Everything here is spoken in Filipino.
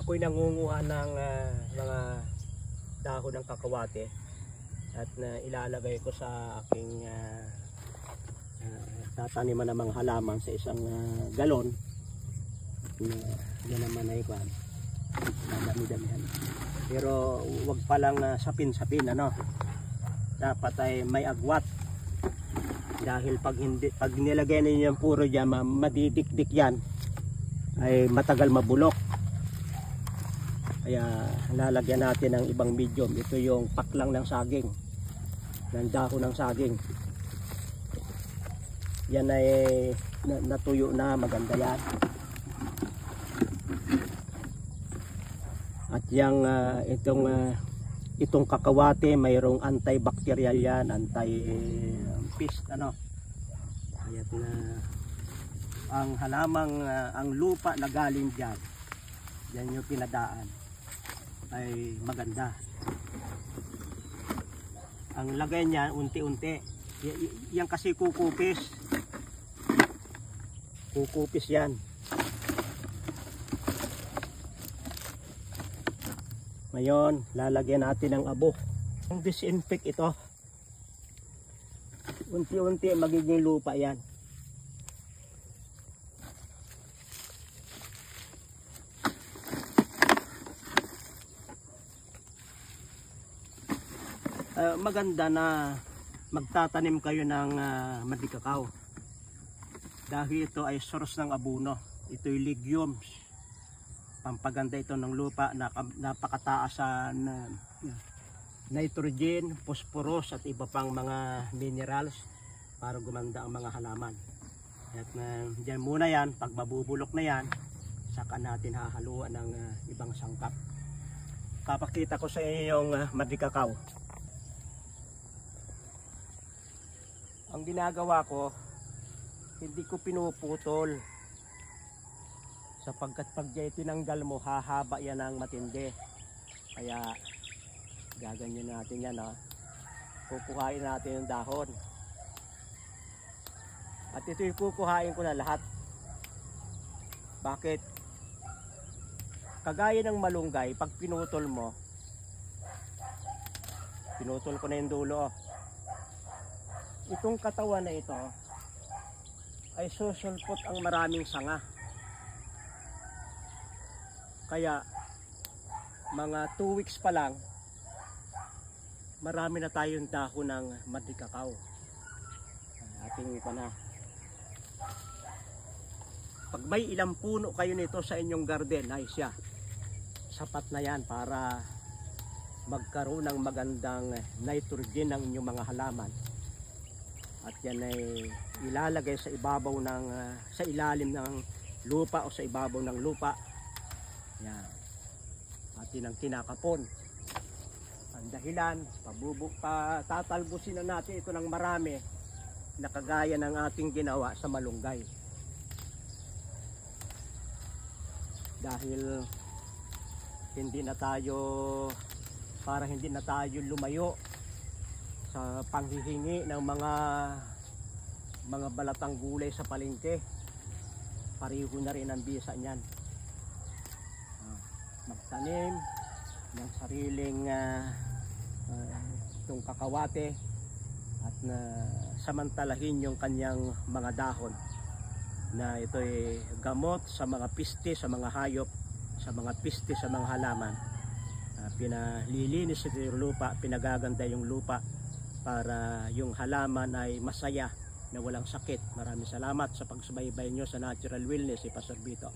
Ako'y nangunguha ng mga dahon ng kakawate at ilalagay ko sa aking tataniman ng mga halaman sa isang galon. Yan naman ay kwan, dami-damihan. Pero wag palang sapin-sapin, ano. Dapat ay may agwat. Dahil pag nilagay ninyo yung puro diyan, madidikdik yan, ay matagal mabulok. Kaya lalagyan natin ng ibang medium. Ito yung paklang ng saging, ng dahon ng saging. Yan ay natuyo na, maganda yan. At yung itong kakawate, mayroong antibacterial yan, anti-pest, ano. Kaya't na ang halamang ang lupa na galing diyan, yan yung pinadaan, ay maganda. Ang lagay niya unti-unti. Yan kasi kukupis yan. Ngayon lalagyan natin ng abo. Ang disinfect ito, unti-unti magiging lupa yan. Maganda na magtatanim kayo ng madikakaw dahil ito ay source ng abono. Ito'y legumes, pampaganda ito ng lupa, napakataas sa nitrogen, phosphorus at iba pang mga minerals para gumanda ang mga halaman. At diyan muna yan, pag mabubulok na yan, saka natin hahaluan ng ibang sangkap. Papakita ko sa inyo yung madikakaw. Ang ginagawa ko, hindi ko pinuputol, sapagkat pag tinanggal mo, hahaba yan ng matindi. Kaya gaganyan natin yan, ha. Kukuhain natin yung dahon. At ito yung kukuhain ko na lahat. Bakit? Kagaya ng malunggay, pag pinutol mo, pinutol ko na yung dulo. Itong katawan na ito ay susulpot ang maraming sanga. Kaya mga 2 weeks pa lang, marami na tayong dahon ng madikakaw. Ating ito na. Pag may ilang puno kayo nito sa inyong garden, ay siya, sapat na yan para magkaroon ng magandang nitrogen ng inyong mga halaman. At yan ay ilalagay sa ibabaw ng sa ilalim ng lupa o sa ibabaw ng lupa. Yan. Atin ang kinakapon. Ang dahilan, tatalbusin na natin ito ng marami na kagaya ng ating ginawa sa malunggay. Dahil hindi na tayo, para hindi na tayo lumayo sa panghihingi ng mga balatang gulay sa palengke, pareho na rin ang bisa niyan. Magtanim ng sariling itong kakawate at samantalahin yung kanyang mga dahon na ito'y gamot sa mga piste, sa mga hayop, sa mga piste, sa mga halaman. Pinalilinis ito yung lupa, pinagaganda yung lupa para yung halaman ay masaya na walang sakit. Maraming salamat sa pagsubaybay nyo sa Natural Wellness, si Pastor Vito.